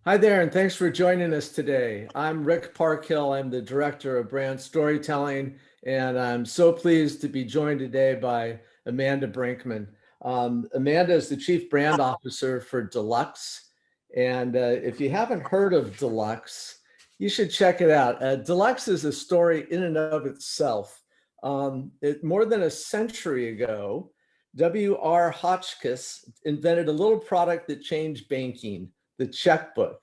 Hi there, and thanks for joining us today. I'm Rick Parkhill. I'm the director of brand storytelling, and I'm so pleased to be joined today by Amanda Brinkman. Amanda is the chief brand officer for Deluxe. And if you haven't heard of Deluxe, you should check it out. Deluxe is a story in and of itself. More than a century ago, W.R. Hotchkiss invented a little product that changed banking, the checkbook.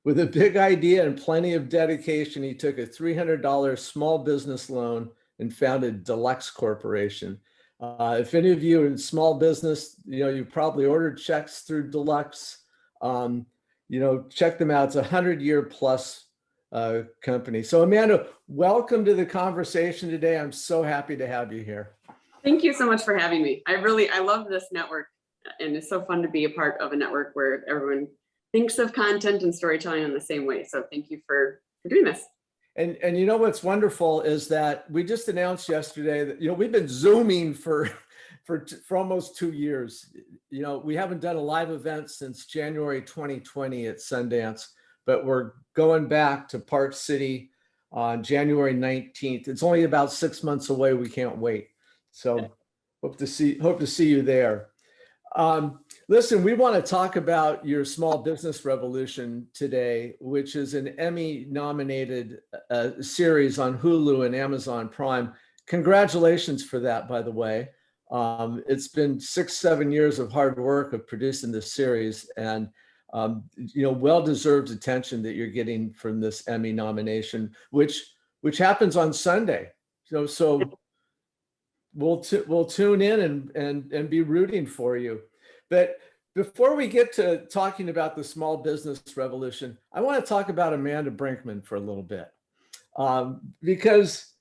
With a big idea and plenty of dedication, he took a $300 small business loan and founded Deluxe Corporation. If any of you in small business, you probably ordered checks through Deluxe. Um, check them out. It's a 100-year plus company. So Amanda, welcome to the conversation today. I'm so happy to have you here. Thank you so much for having me. I love this network, and it's so fun to be a part of a network where everyone thinks of content and storytelling in the same way. So thank you for doing this. And you know what's wonderful is that we just announced yesterday that we've been Zooming for almost 2 years. We haven't done a live event since January 2020 at Sundance, but we're going back to Park City on January 19th. It's only about 6 months away. We can't wait. So hope to see you there. Listen, we want to talk about your small business revolution today, which is an Emmy nominated series on Hulu and Amazon Prime. Congratulations for that, by the way. It's been 6-7 years of hard work of producing this series, and well-deserved attention that you're getting from this Emmy nomination, which happens on Sunday. So we'll tune in and be rooting for you. But before we get to talking about the small business revolution, I want to talk about Amanda Brinkman for a little bit, because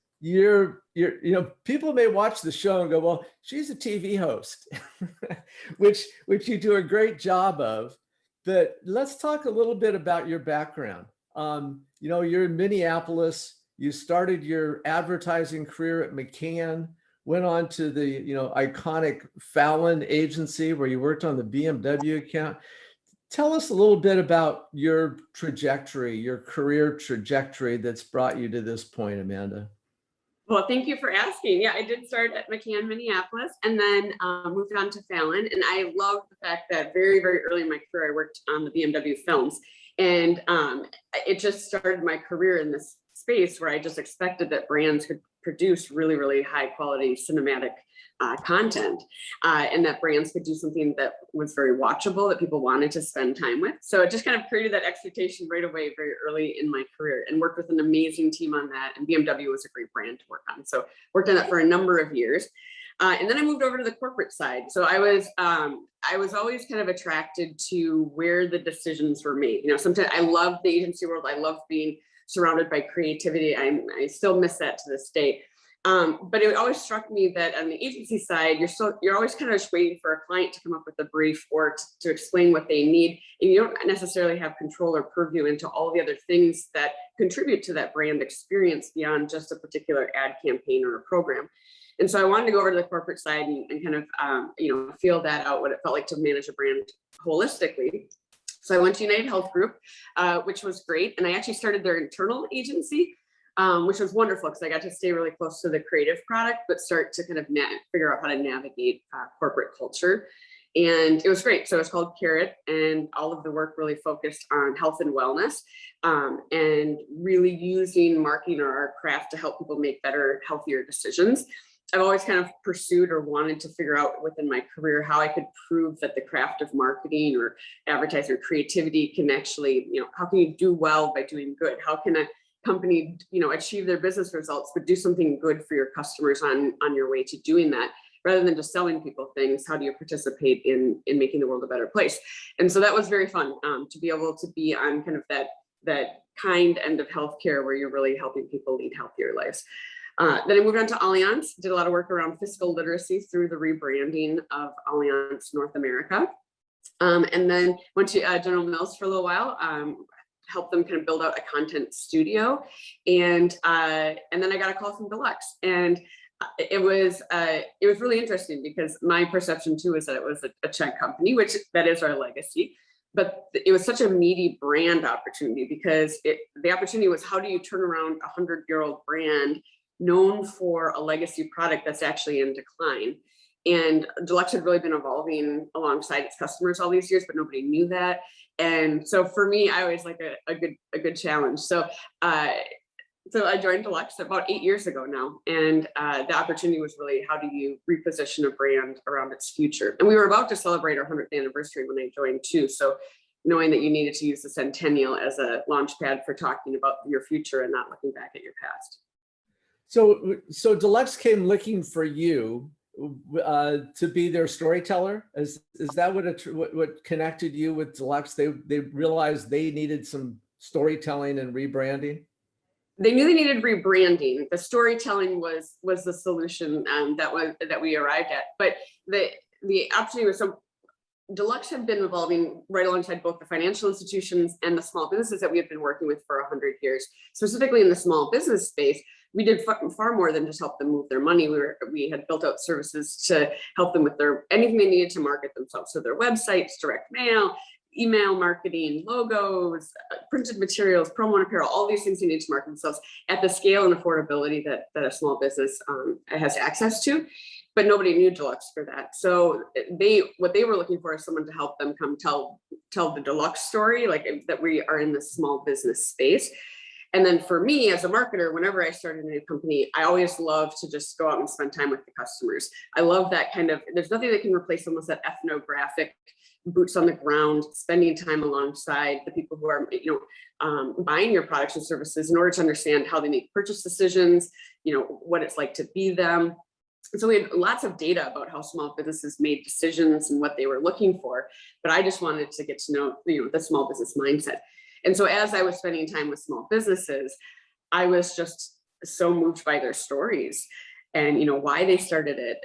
people may watch the show and go, well, she's a TV host, which you do a great job of. But let's talk a little bit about your background. You're in Minneapolis. You started your advertising career at McCann, went on to the iconic Fallon agency where you worked on the BMW account. Tell us a little bit about your trajectory, your career trajectory that's brought you to this point, Amanda. Well, thank you for asking. Yeah, I did start at McCann, Minneapolis, and then moved on to Fallon. And I love the fact that very, very early in my career, I worked on the BMW films. And it just started my career in this space where I just expected that brands could produce really, really high quality cinematic content, and that brands could do something that was very watchable, that people wanted to spend time with. So it just kind of created that expectation right away, very early in my career, and worked with an amazing team on that. And BMW was a great brand to work on. So worked on that for a number of years. And then I moved over to the corporate side. So I was always kind of attracted to where the decisions were made. Sometimes I love the agency world. I love being surrounded by creativity. I still miss that to this day. But it always struck me that on the agency side, you're always kind of just waiting for a client to come up with a brief or to explain what they need. And you don't necessarily have control or purview into all the other things that contribute to that brand experience beyond just a particular ad campaign or a program. And so I wanted to go over to the corporate side and kind of, feel that out, what it felt like to manage a brand holistically. So I went to United Health Group, which was great. And I actually started their internal agency, which was wonderful because I got to stay really close to the creative product, but start to kind of figure out how to navigate corporate culture. And it was great. So it's called Carrot, and all of the work really focused on health and wellness, and really using marketing or our craft to help people make better, healthier decisions. I've always kind of pursued or wanted to figure out within my career how I could prove that the craft of marketing or advertising or creativity can actually, how can you do well by doing good? How can a company, achieve their business results, but do something good for your customers on your way to doing that? Rather than just selling people things, how do you participate in making the world a better place? And so that was very fun, to be able to be on kind of that kind end of healthcare where you're really helping people lead healthier lives. Then I moved on to Allianz, did a lot of work around fiscal literacy through the rebranding of Allianz North America. And then went to General Mills for a little while, helped them kind of build out a content studio. And then I got a call from Deluxe. And it was really interesting because my perception too is that it was a check company, which that is our legacy. but it was such a meaty brand opportunity because the opportunity was, how do you turn around a 100-year-old brand known for a legacy product that's actually in decline? And Deluxe had really been evolving alongside its customers all these years, but nobody knew that. And so for me, I always like a good challenge. So I joined Deluxe about 8 years ago now. And the opportunity was really, how do you reposition a brand around its future? And we were about to celebrate our 100th anniversary when I joined too. So knowing that you needed to use the centennial as a launch pad for talking about your future and not looking back at your past. So Deluxe came looking for you to be their storyteller. Is that what connected you with Deluxe? They realized they needed some storytelling and rebranding. They knew they needed rebranding. The storytelling was the solution that we arrived at. But the opportunity was, so Deluxe had been evolving right alongside both the financial institutions and the small businesses that we had been working with for 100 years. Specifically in the small business space, we did far more than just help them move their money. We had built out services to help them with anything they needed to market themselves. So their websites, direct mail, email marketing, logos, printed materials, promo and apparel, all these things they need to market themselves at the scale and affordability that a small business has access to. But nobody knew Deluxe for that. So what they were looking for is someone to help them come tell the Deluxe story, like that we are in the small business space. And then for me as a marketer, whenever I started a new company, I always love to just go out and spend time with the customers. I love that kind of, there's nothing that can replace almost that ethnographic, boots on the ground, spending time alongside the people who are, buying your products and services in order to understand how they make purchase decisions, what it's like to be them. And so we had lots of data about how small businesses made decisions and what they were looking for, but I just wanted to get to know, the small business mindset. And so as I was spending time with small businesses, I was just so moved by their stories and, why they started it,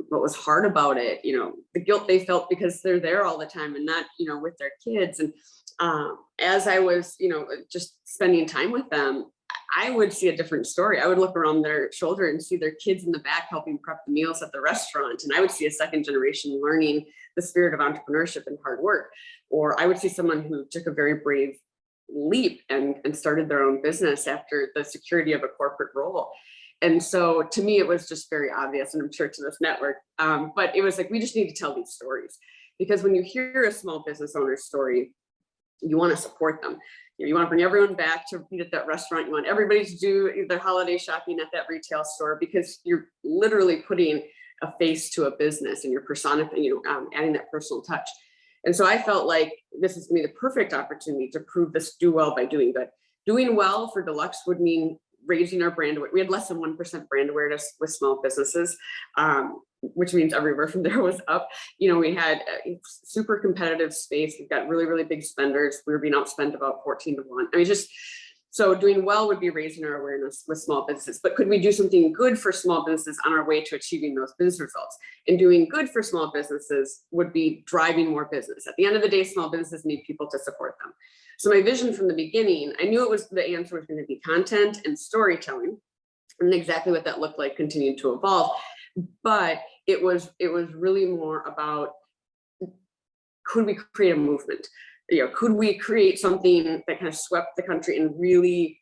what was hard about it, the guilt they felt because they're there all the time and not, with their kids. And as I was, just spending time with them, I would see a different story. I would look around their shoulder and see their kids in the back helping prep the meals at the restaurant. And I would see a second generation learning the spirit of entrepreneurship and hard work. Or I would see someone who took a very brave leap and started their own business after the security of a corporate role. And so to me, it was just very obvious, and I'm sure to this network, but it was like, we just need to tell these stories, because when you hear a small business owner's story, you want to support them. You want to bring everyone back to eat at that restaurant. You want everybody to do their holiday shopping at that retail store, because you're literally putting a face to a business and you're personifying, adding that personal touch. And so I felt like this is going to be the perfect opportunity to prove this do well by doing good. Doing well for Deluxe would mean raising our brand awareness. We had less than 1% brand awareness with small businesses, which means everywhere from there was up. We had a super competitive space. We've got really, really big spenders. We were being outspent about 14 to 1. So doing well would be raising our awareness with small businesses. But could we do something good for small businesses on our way to achieving those business results? And doing good for small businesses would be driving more business. At the end of the day, small businesses need people to support them. So my vision from the beginning, I knew the answer was going to be content and storytelling, and exactly what that looked like continued to evolve. But it was really more about, could we create a movement? Could we create something that kind of swept the country and really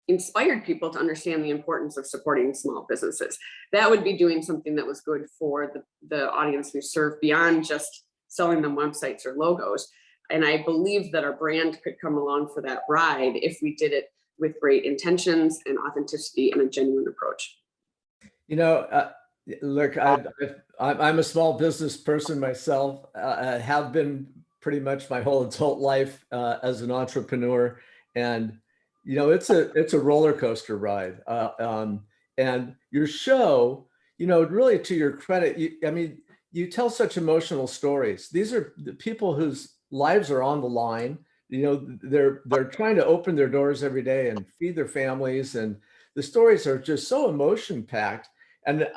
inspired people to understand the importance of supporting small businesses? That would be doing something that was good for the audience we serve, beyond just selling them websites or logos. And I believe that our brand could come along for that ride if we did it with great intentions and authenticity and a genuine approach. Look, I'm a small business person myself. I have been pretty much my whole adult life as an entrepreneur, and it's a roller coaster ride. And your show, really to your credit, you tell such emotional stories. These are the people whose lives are on the line. They're trying to open their doors every day and feed their families, and the stories are just so emotion packed. And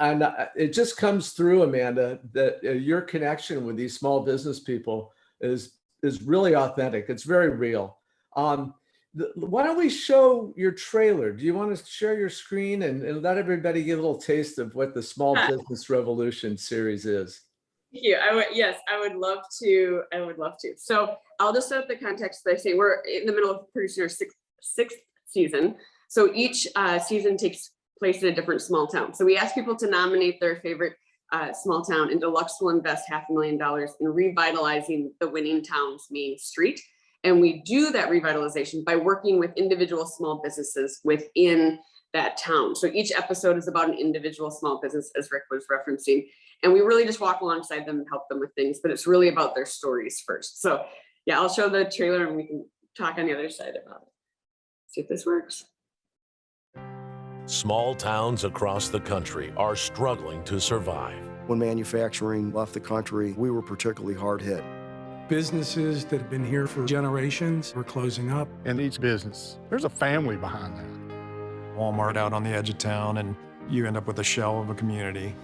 it just comes through, Amanda, that your connection with these small business people is really authentic. It's very real. Why don't we show your trailer? Do you want to share your screen and let everybody get a little taste of what the Small Business Revolution series is? you. Yes, I would love to. I would love to. So I'll just set up the context by saying we're in the middle of producing our sixth season. So each season takes place in a different small town. So we ask people to nominate their favorite small town, and Deluxe will invest $500,000 in revitalizing the winning town's main street. And we do that revitalization by working with individual small businesses within that town. So each episode is about an individual small business, as Rick was referencing. And we really just walk alongside them and help them with things, but it's really about their stories first. So yeah, I'll show the trailer and we can talk on the other side about it. See if this works. Small towns across the country are struggling to survive. When manufacturing left the country, we were particularly hard hit. Businesses that have been here for generations were closing up. In each business, there's a family behind that. Walmart out on the edge of town, and you end up with a shell of a community.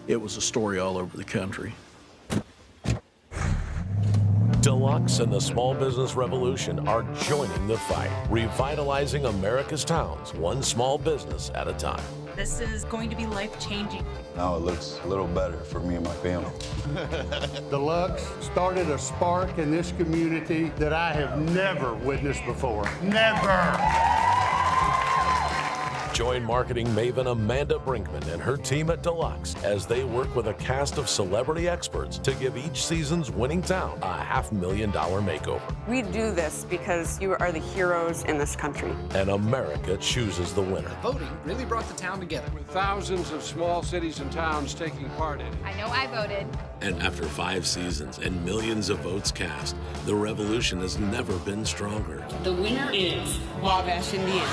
It was a story all over the country. Deluxe and the small business revolution are joining the fight, revitalizing America's towns, one small business at a time. This is going to be life-changing. Now it looks a little better for me and my family. Deluxe started a spark in this community that I have never witnessed before. Never! Join marketing maven Amanda Brinkman and her team at Deluxe as they work with a cast of celebrity experts to give each season's winning town a $500,000 makeover. We do this because you are the heroes in this country. And America chooses the winner. Voting really brought the town together. With thousands of small cities and towns taking part in it. I know I voted. And after 5 seasons and millions of votes cast, the revolution has never been stronger. The winner is Wabash, Indiana.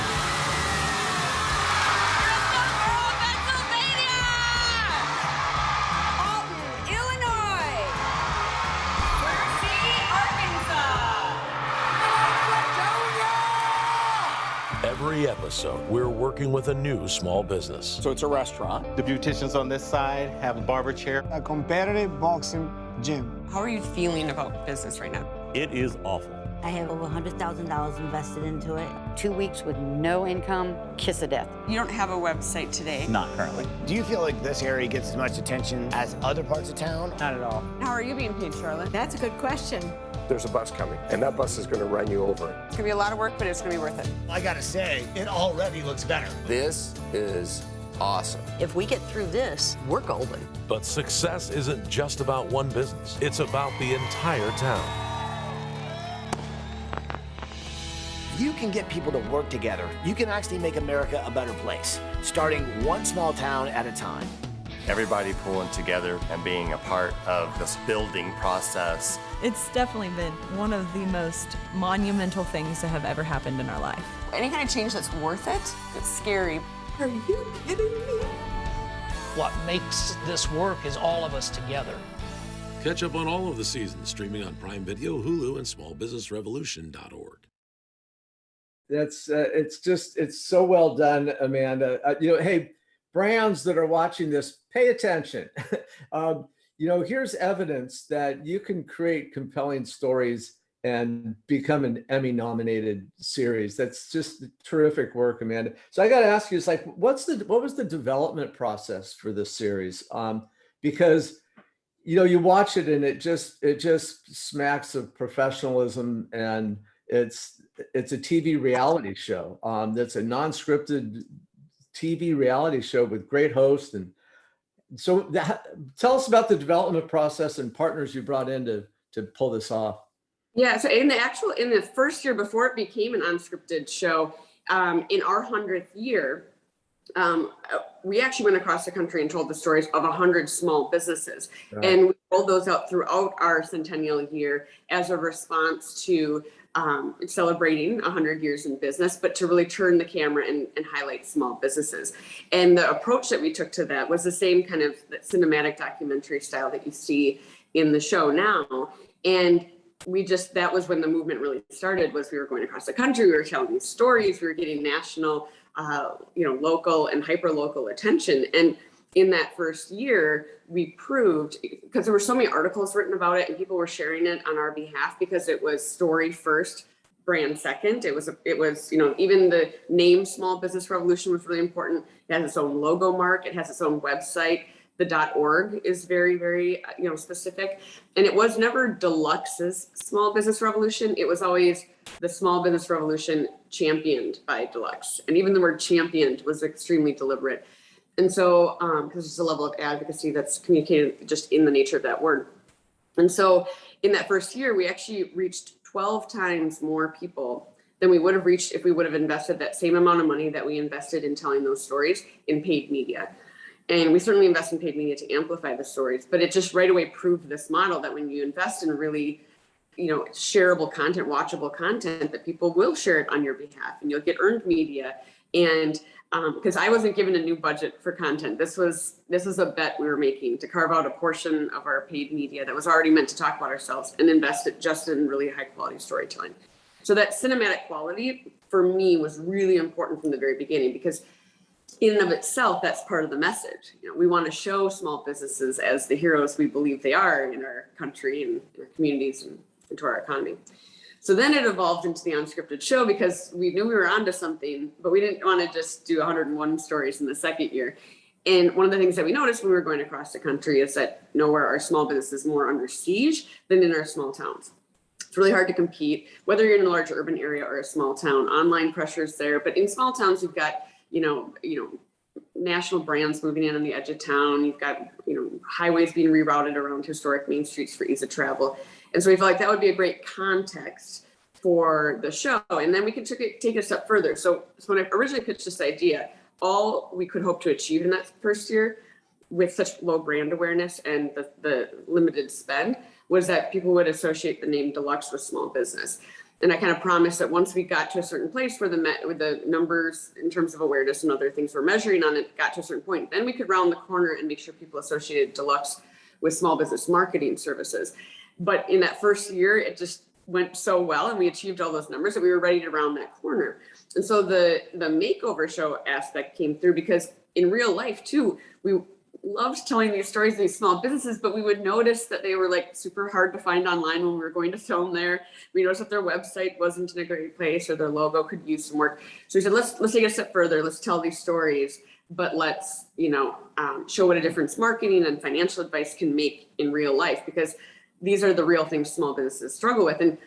Every episode, we're working with a new small business. So it's a restaurant. The beauticians on this side have a barber chair. A competitive boxing gym. How are you feeling about business right now? It is awful. I have over $100,000 invested into it. 2 weeks with no income, kiss of death. You don't have a website today. Not currently. Do you feel like this area gets as much attention as other parts of town? Not at all. How are you being paid, Charlotte? That's a good question. There's a bus coming, and that bus is going to run you over. It's gonna be a lot of work, but it's gonna be worth it. I gotta say, it already looks better. This is awesome. If we get through this, we're golden. But success isn't just about one business. It's about the entire town. If you can get people to work together, you can actually make America a better place, starting one small town at a time. Everybody pulling together and being a part of this building process. It's definitely been one of the most monumental things that have ever happened in our life. Any kind of change that's worth it, it's scary. Are you kidding me? What makes this work is all of us together. Catch up on all of the seasons streaming on Prime Video, Hulu, and smallbusinessrevolution.org. That's it's so well done, Amanda. Hey, brands that are watching this, pay attention. Here's evidence that you can create compelling stories and become an Emmy nominated series. That's just terrific work, Amanda. So I got to ask you, it's like, what was the development process for this series? Because you watch it and it just smacks of professionalism, and it's a TV reality show. That's a non-scripted TV reality show with great hosts. And so tell us about the development process and partners you brought in to pull this off. Yeah, so in the first year before it became an unscripted show, in our 100th year, we actually went across the country and told the stories of 100 small businesses. Right. And we rolled those out throughout our centennial year as a response to celebrating 100 years in business, but to really turn the camera and highlight small businesses. And the approach that we took to that was the same kind of cinematic documentary style that you see in the show now. And that was when the movement really started, was we were going across the country, we were telling these stories, we were getting national, local and hyper-local attention. And in that first year, we proved, because there were so many articles written about it and people were sharing it on our behalf, because it was story first, brand second. It was, even the name Small Business Revolution was really important. It has its own logo mark. It has its own website. The .org is very, very, specific. And it was never Deluxe's small business revolution. It was always the small business revolution championed by Deluxe. And even the word championed was extremely deliberate. And so, because there's a level of advocacy that's communicated just in the nature of that word. And so in that first year, we actually reached 12 times more people than we would have reached if we would have invested that same amount of money that we invested in telling those stories in paid media. And we certainly invest in paid media to amplify the stories, but it just right away proved this model that when you invest in really, shareable content, watchable content, that people will share it on your behalf and you'll get earned media. And because I wasn't given a new budget for content. This was a bet we were making to carve out a portion of our paid media that was already meant to talk about ourselves and invest it just in really high quality storytelling. So that cinematic quality for me was really important from the very beginning, because in and of itself, that's part of the message. We want to show small businesses as the heroes we believe they are in our country and in our communities and into our economy. So then it evolved into the unscripted show because we knew we were onto something, but we didn't want to just do 101 stories in the second year. And one of the things that we noticed when we were going across the country is that nowhere are small businesses more under siege than in our small towns. It's really hard to compete, whether you're in a large urban area or a small town. Online pressure's there, but in small towns, you've got national brands moving in on the edge of town. You've got highways being rerouted around historic main streets for ease of travel. And so we felt like that would be a great context for the show. And then we could take it a step further. So when I originally pitched this idea, all we could hope to achieve in that first year with such low brand awareness and the limited spend was that people would associate the name Deluxe with small business. And I kind of promised that once we got to a certain place where the numbers in terms of awareness and other things we're measuring on it got to a certain point, then we could round the corner and make sure people associated Deluxe with small business marketing services. But in that first year, it just went so well and we achieved all those numbers that we were ready to round that corner. And so the makeover show aspect came through because in real life too, we loved telling these stories of these small businesses, but we would notice that they were like super hard to find online when we were going to film there. We noticed that their website wasn't in a great place or their logo could use some work. So we said, let's take it a step further. Let's tell these stories, but let's, show what a difference marketing and financial advice can make in real life, because these are the real things small businesses struggle with. And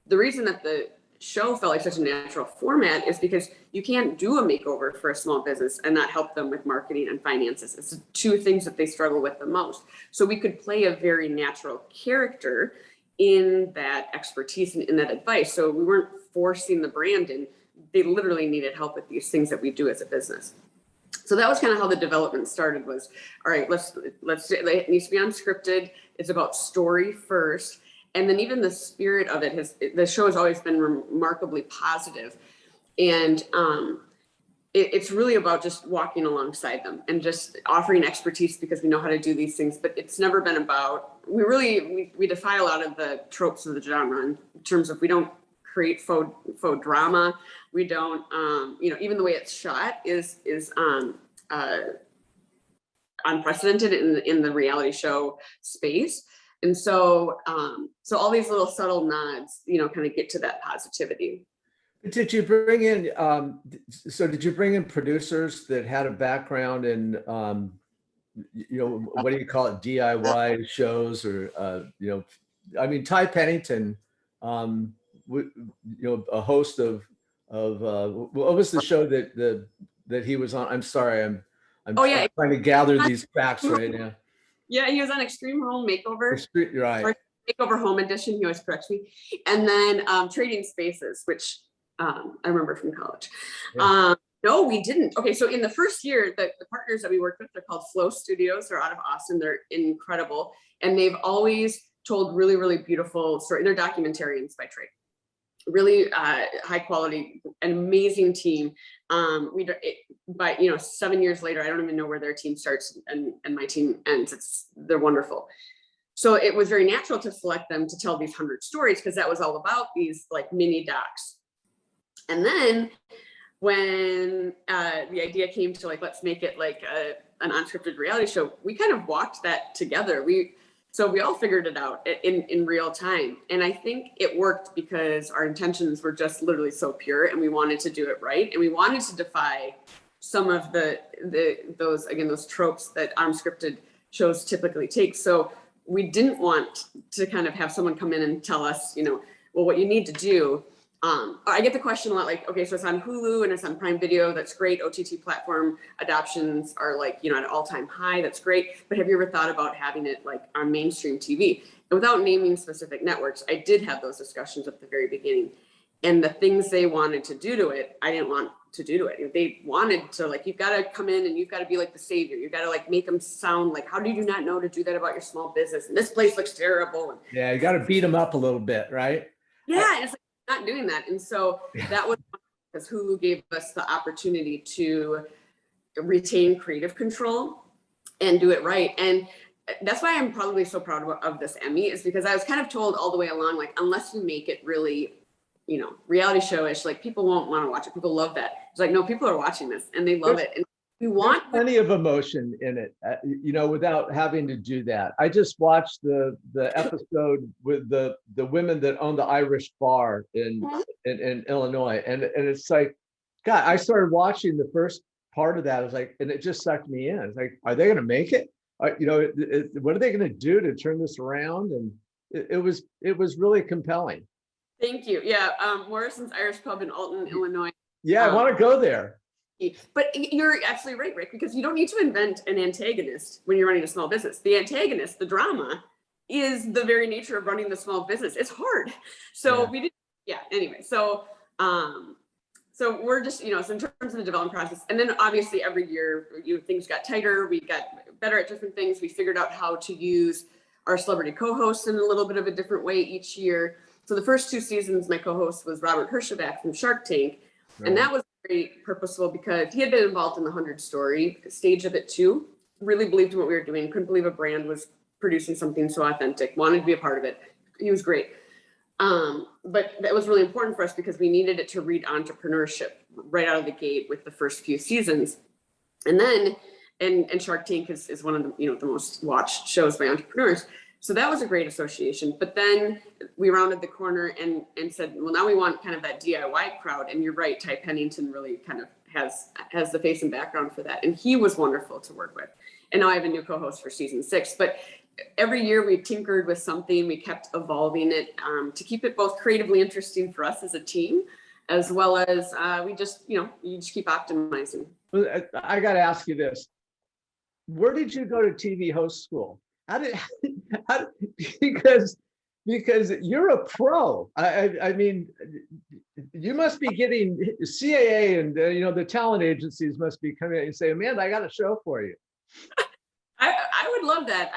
the reason that the show felt like such a natural format is because you can't do a makeover for a small business and not help them with marketing and finances. It's the two things that they struggle with the most. So we could play a very natural character in that expertise and in that advice. So we weren't forcing the brand in. They literally needed help with these things that we do as a business. So that was kind of how the development started was, all right, it needs to be unscripted. It's about story first. And then even the spirit of it the show has always been remarkably positive. And it's really about just walking alongside them and just offering expertise because we know how to do these things. But it's never been about, we defy a lot of the tropes of the genre in terms of we don't create faux drama. We don't, even the way it's shot is unprecedented in the reality show space. And so, all these little subtle nods, kind of get to that positivity. Did you bring in, did you bring in producers that had a background in, what do you call it, DIY shows or, Ty Pennington, a host of what was the show that he was on? I'm sorry, I'm trying to gather these facts right now. Yeah, he was on Extreme Home Makeover. Right. Makeover Home Edition, he always corrects me. And then Trading Spaces, which I remember from college. Yeah. No, we didn't. Okay, so in the first year, the partners that we worked with, they're called Flow Studios. They're out of Austin. They're incredible. And they've always told really, really beautiful stories. They're documentarians by trade. Really high quality, an amazing team. But 7 years later, I don't even know where their team starts and my team ends. They're wonderful. So it was very natural to select them to tell these 100 stories because that was all about these like mini docs. And then when the idea came to let's make it like an unscripted reality show, we kind of walked that together. So we all figured it out in real time. And I think it worked because our intentions were just literally so pure and we wanted to do it right. And we wanted to defy some of those tropes that unscripted shows typically take. So we didn't want to kind of have someone come in and tell us, well, what you need to do. I get the question a lot, like, okay, so it's on Hulu and it's on Prime Video. That's great. OTT platform adoptions are like, at an all-time high. That's great. But have you ever thought about having it like on mainstream TV? And without naming specific networks, I did have those discussions at the very beginning. And the things they wanted to do to it, I didn't want to do to it. They wanted to, like, you've got to come in and you've got to be like the savior. You've got to like make them sound like, how do you not know to do that about your small business? And this place looks terrible. And yeah, you got to beat them up a little bit, right? Yeah, and it's like not doing that. And so that was because Hulu gave us the opportunity to retain creative control and do it right. And that's why I'm probably so proud of this Emmy, is because I was kind of told all the way along, like, unless you make it really, reality show-ish, like, people won't want to watch it. People love that. It's like, no, people are watching this and they love it. And we want plenty of emotion in it, without having to do that. I just watched the episode with the women that own the Irish bar in Illinois, and it's like, God, I started watching the first part of that. I was like, and it just sucked me in. It's like, are they going to make it? What are they going to do to turn this around? And it was really compelling. Thank you. Yeah, Morrison's Irish Pub in Alton, Illinois. Yeah, I want to go there. But you're absolutely right, Rick, because you don't need to invent an antagonist when you're running a small business. The antagonist, the drama, is the very nature of running the small business. It's hard. So anyway, so we're just, so in terms of the development process, and then obviously every year things got tighter, we got better at different things. We figured out how to use our celebrity co-hosts in a little bit of a different way each year. So the first 2 seasons, my co-host was Robert Herjavec from Shark Tank. Right. And that was very purposeful because he had been involved in the 100 story stage of it too. Really believed in what we were doing. Couldn't believe a brand was producing something so authentic. Wanted to be a part of it. He was great. But that was really important for us because we needed it to read entrepreneurship right out of the gate with the first few seasons. And then, and Shark Tank is one of the, the most watched shows by entrepreneurs. So that was a great association. But then we rounded the corner and said, well, now we want kind of that DIY crowd. And you're right, Ty Pennington really kind of has the face and background for that. And he was wonderful to work with. And now I have a new co-host for season 6. But every year we tinkered with something. We kept evolving it to keep it both creatively interesting for us as a team, as well as we just, you just keep optimizing. Well, I got to ask you this. Where did you go to TV host school? Because you're a pro. I mean, you must be getting CAA and the talent agencies must be coming in and say, Amanda, I got a show for you. I would love that.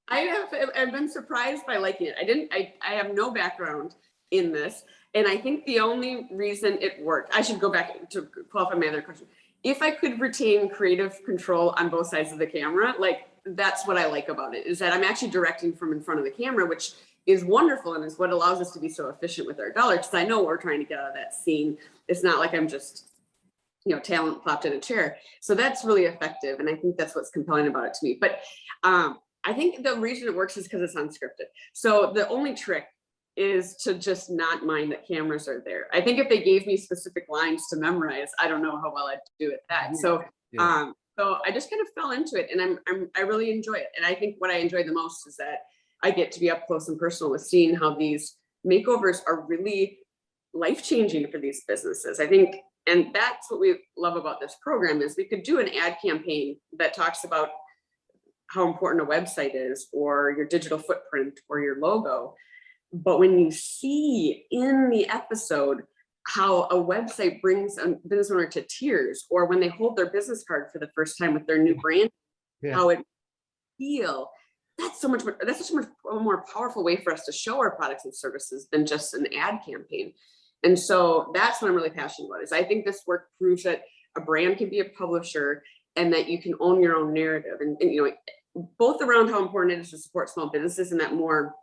I've been surprised by liking it. I have no background in this, and I think the only reason it worked, I should go back to qualify my other question. If I could retain creative control on both sides of the camera, like, that's what I like about it, is that I'm actually directing from in front of the camera, which is wonderful and is what allows us to be so efficient with our dollar, because I know what we're trying to get out of that scene. It's not like I'm just, talent plopped in a chair. So that's really effective. And I think that's what's compelling about it to me. But I think the reason it works is because it's unscripted. So the only trick is to just not mind that cameras are there. I think if they gave me specific lines to memorize, I don't know how well I'd do at that. So I just kind of fell into it, and I really enjoy it. And I think what I enjoy the most is that I get to be up close and personal with seeing how these makeovers are really life-changing for these businesses. I think, and that's what we love about this program, is we could do an ad campaign that talks about how important a website is, or your digital footprint, or your logo. But when you see in the episode how a website brings a business owner to tears, or when they hold their business card for the first time with their new brand, how it feels, that's such a much more powerful way for us to show our products and services than just an ad campaign. And so that's what I'm really passionate about, is I think this work proves that a brand can be a publisher and that you can own your own narrative, and both around how important it is to support small businesses and that more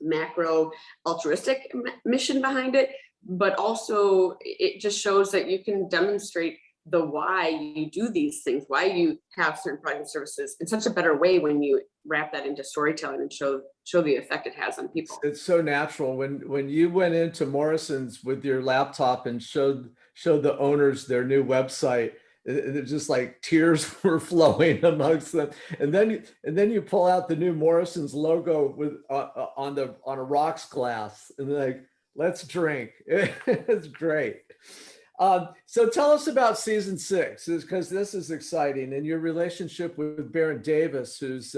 macro altruistic mission behind it, but also it just shows that you can demonstrate the why you do these things, why you have certain products and services in such a better way when you wrap that into storytelling and show the effect it has on people. It's so natural. When you went into Morrison's with your laptop and showed the owners their new website, they're just like tears were flowing amongst them. And then you pull out the new Morrison's logo with on a rocks glass, and they're like, let's drink. It's great. So tell us about season 6, because this is exciting, and your relationship with Baron Davis, who's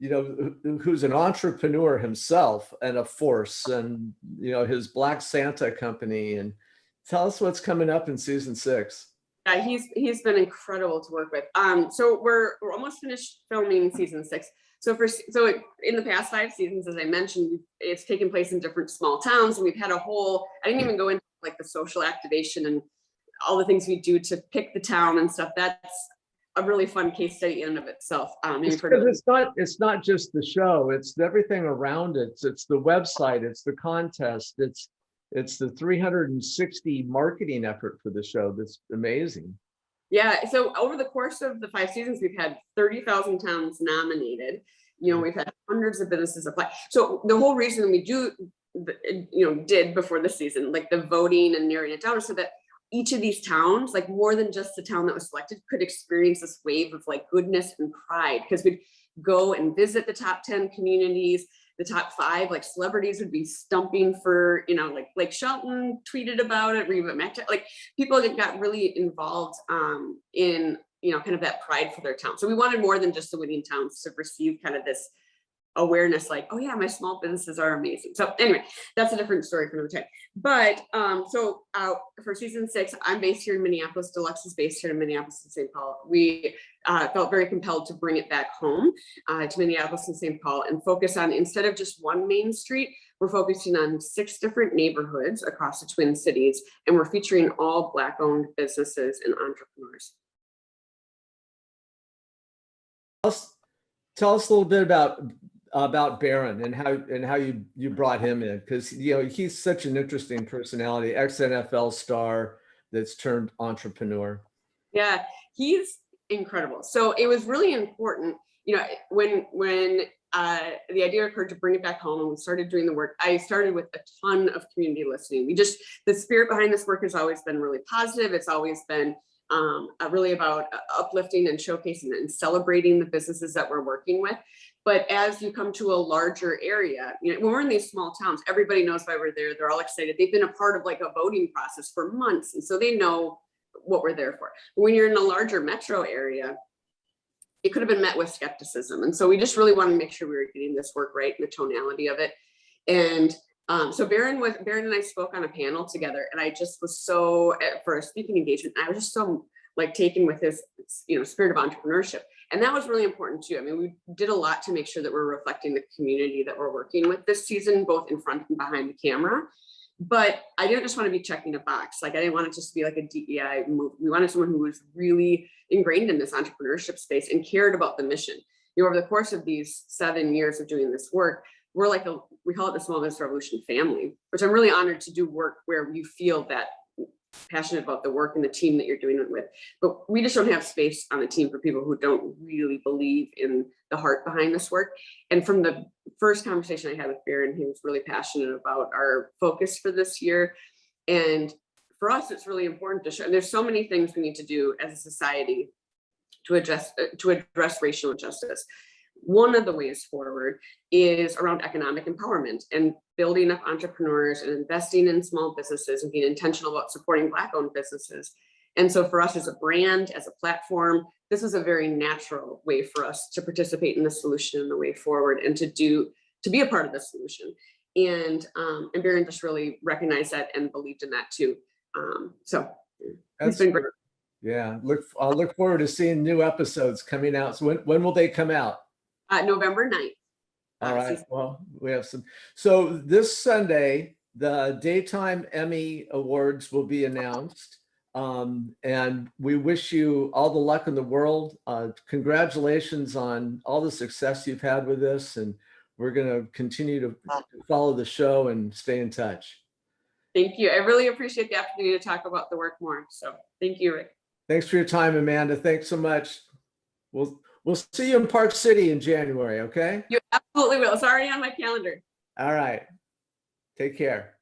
who's an entrepreneur himself and a force, and his Black Santa company. And tell us what's coming up in season 6. Yeah, he's been incredible to work with. So we're almost finished filming season 6. So in the past 5 seasons, as I mentioned, it's taken place in different small towns, and we've had I didn't even go into like the social activation and all the things we do to pick the town and stuff. That's a really fun case study in and of itself. It's not just the show, it's everything around it. It's the website, it's the contest, it's the 360 marketing effort for the show. That's amazing. Yeah, so over the course of the 5 seasons, we've had 30,000 towns nominated. We've had hundreds of businesses apply. So the whole reason we did before the season, like the voting and narrowing it down, so that each of these towns, like more than just the town that was selected, could experience this wave of like goodness and pride, because we'd go and visit the top 10 communities, the top 5, like celebrities would be stumping for, like Blake Shelton tweeted about it, Reba McIntyre, like people that got really involved in, kind of that pride for their town. So we wanted more than just the winning towns to receive kind of this awareness, like, oh yeah, my small businesses are amazing. So anyway, that's a different story for another time. But for season 6, I'm based here in Minneapolis. Deluxe is based here in Minneapolis and St. Paul. We felt very compelled to bring it back home to Minneapolis and St. Paul and focus on, instead of just one main street, we're focusing on 6 different neighborhoods across the Twin Cities, and we're featuring all Black-owned businesses and entrepreneurs. Tell us a little bit about Baron and how you brought him in, because he's such an interesting personality, ex-NFL star that's turned entrepreneur. Yeah, he's incredible. So it was really important, when the idea occurred to bring it back home and we started doing the work, I started with a ton of community listening. The spirit behind this work has always been really positive. It's always been really about uplifting and showcasing and celebrating the businesses that we're working with. But as you come to a larger area, when we're in these small towns, everybody knows why we're there. They're all excited. They've been a part of like a voting process for months, and so they know what we're there for. But when you're in a larger metro area, it could have been met with skepticism. And so we just really wanted to make sure we were getting this work right and the tonality of it. And so Baron and I spoke on a panel together, and I just was so, for a speaking engagement, I was just so like taken with his, spirit of entrepreneurship. And that was really important too. I mean, we did a lot to make sure that we're reflecting the community that we're working with this season, both in front and behind the camera. But I didn't just want to be checking a box. Like, I didn't want it just to be like a DEI move. We wanted someone who was really ingrained in this entrepreneurship space and cared about the mission. Over the course of these 7 years of doing this work, we're like we call it the Small Business Revolution family, which I'm really honored to do work where you feel that passionate about the work and the team that you're doing it with. But we just don't have space on the team for people who don't really believe in the heart behind this work. And from the first conversation I had with Baron, he was really passionate about our focus for this year. And for us, it's really important to show, and there's so many things we need to do as a society to address racial injustice. One of the ways forward is around economic empowerment and building up entrepreneurs and investing in small businesses and being intentional about supporting Black-owned businesses. And so for us as a brand, as a platform, this is a very natural way for us to participate in the solution and the way forward, and to be a part of the solution. And Baron just really recognized that and believed in that too. So it's been great. Yeah, I'll look forward to seeing new episodes coming out. So when will they come out? November 9th. All right. Well, we have some. So this Sunday, the Daytime Emmy Awards will be announced. And we wish you all the luck in the world. Congratulations on all the success you've had with this. And we're going to continue to follow the show and stay in touch. Thank you. I really appreciate the opportunity to talk about the work more. So thank you, Rick. Thanks for your time, Amanda. Thanks so much. We'll see you in Park City in January, okay? You absolutely will. It's already on my calendar. All right. Take care.